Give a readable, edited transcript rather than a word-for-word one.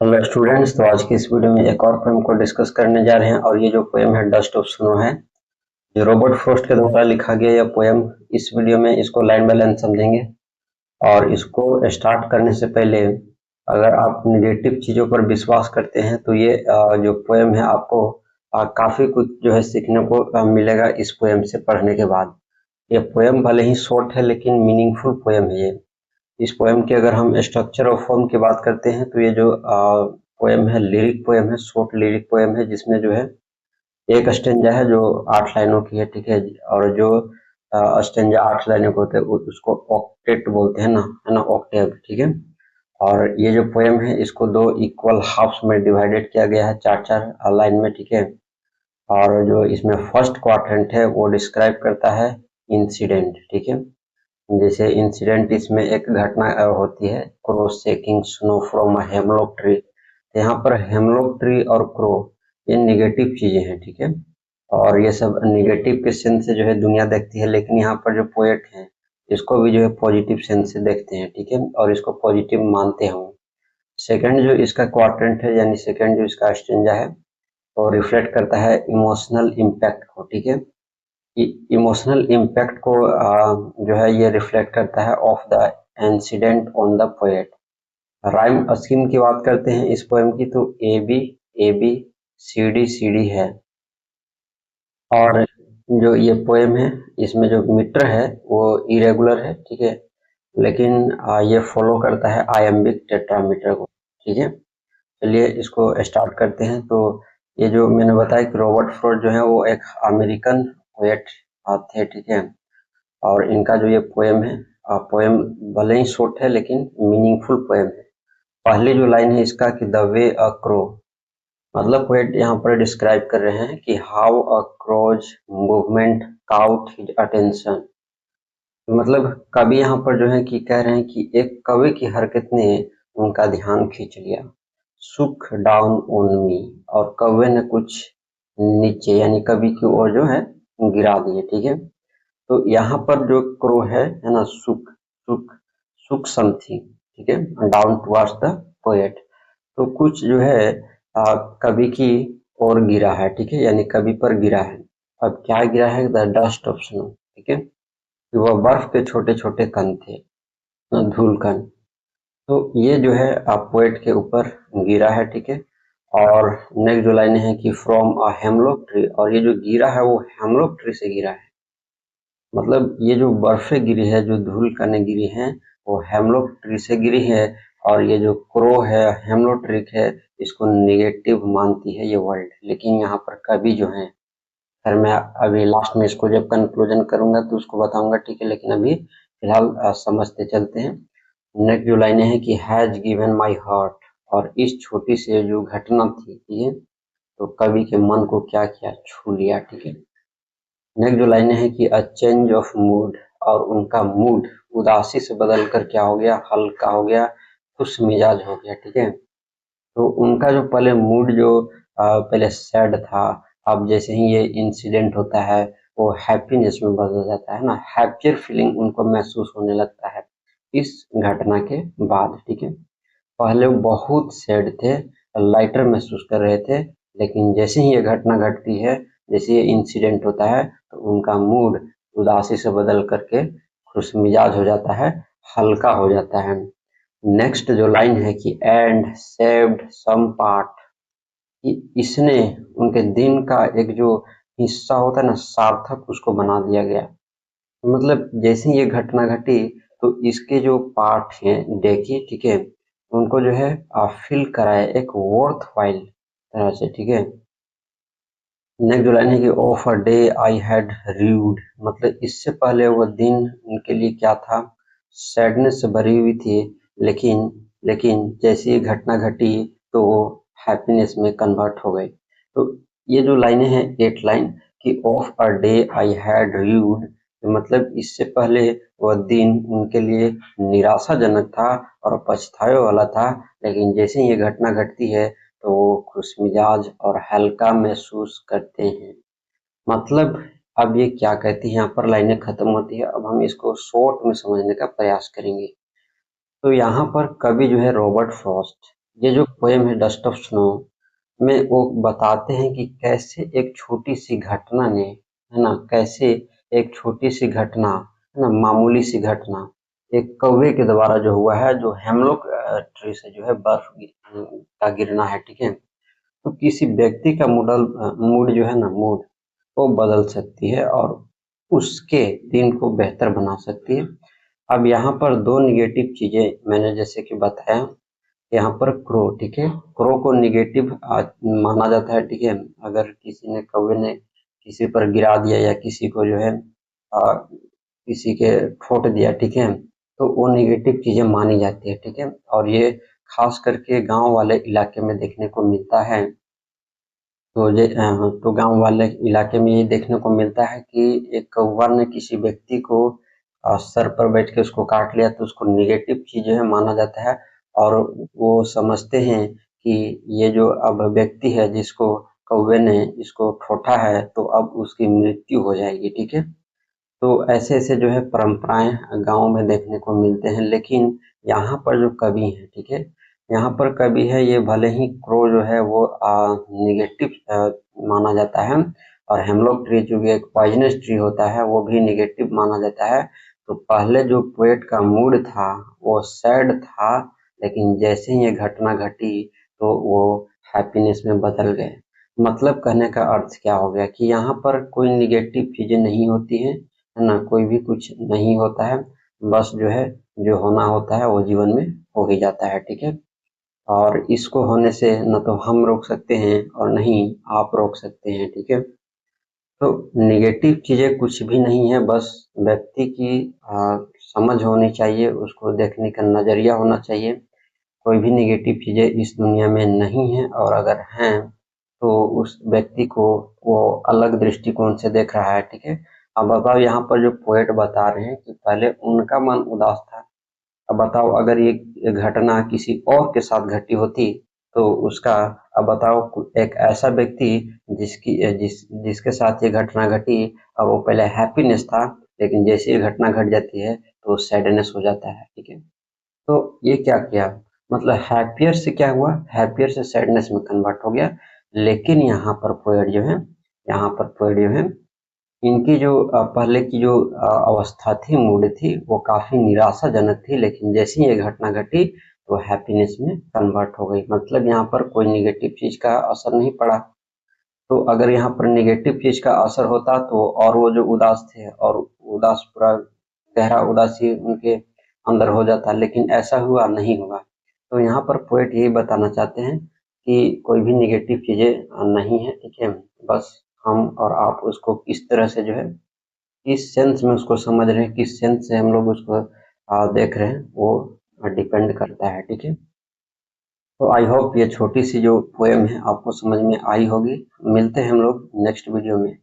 Hello students, तो आज की इस वीडियो में एक और पोएम को डिस्कस करने जा रहे हैं। और ये जो पोएम है डस्ट ऑफ स्नो है, जो रॉबर्ट फ्रॉस्ट के द्वारा लिखा गया यह पोएम। इस वीडियो में इसको लाइन बाय लाइन समझेंगे। और इसको स्टार्ट करने से पहले अगर आप निगेटिव चीज़ों पर विश्वास करते हैं तो ये जो पोएम है आपको काफ़ी कुछ जो है सीखने को मिलेगा इस पोएम से पढ़ने के बाद। ये पोएम भले ही शॉर्ट है लेकिन मीनिंगफुल पोएम है ये। इस पोएम की अगर हम स्ट्रक्चर और फॉर्म की बात करते हैं तो ये जो पोएम है लिरिक पोएम है, शॉर्ट लिरिक पोएम है, जिसमें जो है एक स्टेंजा है जो 8 लाइनों की है, ठीक है। और जो स्टेंजा 8 लाइनों के होते हैं उसको ऑक्टेट बोलते हैं ना, है ना, ऑक्टेव, ठीक है। और ये जो पोएम है इसको दो इक्वल हाफ्स में डिवाइडेड किया गया है, चार चार लाइन में, ठीक है। और जो इसमें फर्स्ट क्वाड्रेंट है वो डिस्क्राइब करता है इंसिडेंट, ठीक है। जैसे इंसिडेंट इसमें एक घटना होती है, crow shaking snow from a hemlock tree. यहाँ पर हेमलॉक ट्री और क्रो ये निगेटिव चीजें हैं, ठीक है। और ये सब निगेटिव के सेंस से जो है दुनिया देखती है, लेकिन यहाँ पर जो पोएट हैं इसको भी जो है पॉजिटिव सेंस से देखते हैं, ठीक है, और इसको पॉजिटिव मानते हैं। सेकंड जो इसका क्वाड्रेंट है, यानी सेकंड जो इसका स्टेंजा है, वो रिफ्लेक्ट करता है इमोशनल इम्पैक्ट को, ठीक है। इमोशनल इम्पैक्ट को जो है ये रिफ्लेक्ट करता है of the incident on the poet. Rhyme scheme की बात करते हैं इस पोएम की, तो ए बी सी डी है। और जो ये पोएम है इसमें जो मीटर है वो इरेगुलर है, ठीक है, लेकिन ये फॉलो करता है आयम्बिक टेट्रामीटर को, ठीक है। चलिए इसको स्टार्ट करते हैं। तो ये जो मैंने बताया कि रॉबर्ट फ्रॉस्ट जो है वो एक अमेरिकन पोएट थे, ठीक है। और इनका जो ये पोएम है, पोएम भले ही शॉर्ट है लेकिन मीनिंगफुल पोएम है। पहली जो लाइन है इसका कि द वे अ क्रो, मतलब पोएट यहाँ पर डिस्क्राइब कर रहे हैं कि how a crow's movement caught his attention. मतलब कवि यहाँ पर जो है कि कह रहे हैं कि एक कवि की हरकत ने उनका ध्यान खींच लिया। सुख डाउन ऑन मी, और कौवे ने कुछ नीचे यानी कवि की ओर जो है गिरा दिए, ठीक है। तो यहाँ पर जो क्रो है ना, सुख सुख सुख समथिंग, ठीक है, डाउन टुवर्ड्स द पोएट। तो कुछ जो है कवि की ओर गिरा है, ठीक है, यानी कवि पर गिरा है। अब क्या गिरा है? द डस्ट ऑफ स्नो, ठीक है, कि वह बर्फ के छोटे छोटे कण थे, धूल कण। तो ये जो है आप पोएट के ऊपर गिरा है, ठीक है। और नेक्स्ट जो लाइन है कि फ्रॉम अ हेमलॉक ट्री, और ये जो गिरा है वो हेमलॉक ट्री से गिरा है। मतलब ये जो बर्फे गिरी है, जो धूल कणें गिरी हैं, वो हेमलॉक ट्री से गिरी है। और ये जो क्रो है, हेमलॉक ट्री है, इसको नेगेटिव मानती है ये वर्ल्ड। लेकिन यहाँ पर कवि जो है, फिर मैं अभी लास्ट में इसको जब कंक्लूजन करूंगा तो उसको बताऊंगा, ठीक है। लेकिन अभी फिलहाल समझते चलते हैं। नेक्स्ट जो लाइनें हैं कि हैज गिवन माई हार्ट, और इस छोटी सी जो घटना थी, ठीक है, तो कवि के मन को क्या किया? छू लिया, ठीक है। नेक्स्ट जो लाइनें हैं कि अ चेंज ऑफ मूड, और उनका मूड उदासी से बदल कर क्या हो गया? हल्का हो गया, खुश मिजाज हो गया, ठीक है। तो उनका जो पहले मूड जो पहले सैड था, अब जैसे ही ये इंसिडेंट होता है वो हैप्पीनेस में बदल जाता है ना, हैप्पियर फीलिंग उनको महसूस होने लगता है इस घटना के बाद, ठीक है। पहले वो बहुत सैड थे, लाइटर महसूस कर रहे थे, लेकिन जैसे ही ये घटना घटती है, जैसे ये इंसिडेंट होता है, तो उनका मूड उदासी से बदल करके खुश मिजाज हो जाता है, हल्का हो जाता है। नेक्स्ट जो लाइन है कि एंड सेव्ड सम पार्ट, कि इसने उनके दिन का एक जो हिस्सा होता है ना, सार्थक उसको बना दिया गया। मतलब जैसे ही ये घटना घटी तो इसके जो पार्ट हैं देखिए, ठीक है, उनको जो है फील कराए एक वर्थ वाइल तरह से, ठीक है। नेक्स्ट जो लाइन है कि of a day I had rude, मतलब इससे पहले वो दिन उनके लिए क्या था? सैडनेस से भरी हुई थी। लेकिन लेकिन जैसे ये घटना घटी तो वो हैप्पीनेस में कन्वर्ट हो गई। तो ये जो लाइनें हैं 8 लाइन कि of a day I had rude, मतलब इससे पहले वह दिन उनके लिए निराशाजनक था और पछतावे वाला था, लेकिन जैसे ही ये घटना घटती है तो वो खुशमिजाज और हल्का महसूस करते हैं। मतलब अब ये क्या कहती है, यहाँ पर लाइनें खत्म होती है। अब हम इसको शॉर्ट में समझने का प्रयास करेंगे। तो यहाँ पर कवि जो है रॉबर्ट फ्रॉस्ट, ये जो पोएम है डस्ट ऑफ स्नो में वो बताते हैं कि कैसे एक छोटी सी घटना ने, है ना, कैसे एक छोटी सी घटना, है ना, मामूली सी घटना एक कौवे के द्वारा जो हुआ है, जो हेमलॉक ट्री से जो है बर्फ का गिरना है, ठीक है। तो किसी व्यक्ति का मूड जो है ना, मूड वो बदल सकती है और उसके दिन को बेहतर बना सकती है। अब यहाँ पर दो निगेटिव चीजें मैंने जैसे कि बताया, यहाँ पर क्रो, ठीक है, क्रो को निगेटिव माना जाता है, ठीक है। अगर किसी ने, कौवे ने किसी पर गिरा दिया या किसी को जो है किसी के ठोट दिया, ठीक है, तो वो निगेटिव चीजें मानी जाती है, ठीक है। और ये खास करके गांव वाले इलाके में देखने को मिलता है। तो गांव वाले इलाके में ये देखने को मिलता है कि एक कौवा ने किसी व्यक्ति को सर पर बैठ के उसको काट लिया, तो उसको निगेटिव चीज जो है माना जाता है। और वो समझते हैं कि ये जो अब व्यक्ति है जिसको कौवे ने इसको ठोठा है, तो अब उसकी मृत्यु हो जाएगी, ठीक है। तो ऐसे-ऐसे जो है परंपराएं गाँव में देखने को मिलते हैं। लेकिन यहाँ पर जो कवि हैं, ठीक है, यहाँ पर कवि है, ये भले ही क्रो जो है वो निगेटिव माना जाता है, और हेमलॉक ट्री जो कि एक पॉइजनस ट्री होता है वो भी निगेटिव माना जाता है। तो पहले जो पोएट का मूड था वो सैड था, लेकिन जैसे ही ये घटना घटी तो वो हैप्पीनेस में बदल गए। मतलब कहने का अर्थ क्या हो गया कि यहाँ पर कोई निगेटिव चीजें नहीं होती हैं, है ना, कोई भी कुछ नहीं होता है, बस जो है जो होना होता है वो जीवन में हो ही जाता है, ठीक है। और इसको होने से न तो हम रोक सकते हैं और नहीं आप रोक सकते हैं, ठीक है। तो निगेटिव चीजें कुछ भी नहीं है, बस व्यक्ति की समझ होनी चाहिए, उसको देखने का नजरिया होना चाहिए। कोई भी निगेटिव चीजें इस दुनिया में नहीं है, और अगर हैं तो उस व्यक्ति को वो अलग दृष्टिकोण से देख रहा है, ठीक है। अब बताओ, यहाँ पर जो पोएट बता रहे हैं कि पहले उनका मन उदास था। अब बताओ, अगर ये घटना किसी और के साथ घटी होती तो उसका, अब बताओ, एक ऐसा व्यक्ति जिसके साथ ये घटना घटी, अब वो पहले हैप्पीनेस था, लेकिन जैसे ये घटना घट जाती है तो सैडनेस हो जाता है, ठीक है। तो ये क्या किया, मतलब हैप्पियर से क्या हुआ, हैप्पियर से सैडनेस में कन्वर्ट हो गया। लेकिन यहाँ पर पोएट जो है, यहाँ पर पोएट जो है, इनकी जो पहले की जो अवस्था थी, मूड थी, वो काफी निराशाजनक थी, लेकिन जैसे ही ये घटना घटी तो हैप्पीनेस में कन्वर्ट हो गई। मतलब यहाँ पर कोई निगेटिव चीज का असर नहीं पड़ा। तो अगर यहाँ पर निगेटिव चीज का असर होता तो और वो जो उदास थे, और उदास पूरा गहरा उदासी उनके अंदर हो जाता, लेकिन ऐसा हुआ नहीं हुआ। तो यहाँ पर पोएट यही बताना चाहते हैं कि कोई भी निगेटिव चीजें नहीं है, ठीक है। बस हम और आप उसको किस तरह से जो है, किस सेंस में उसको समझ रहे हैं, किस सेंस से हम लोग उसको देख रहे हैं, वो डिपेंड करता है, ठीक है। तो आई होप ये छोटी सी जो पोएम है आपको समझ में आई होगी। मिलते हैं हम लोग नेक्स्ट वीडियो में।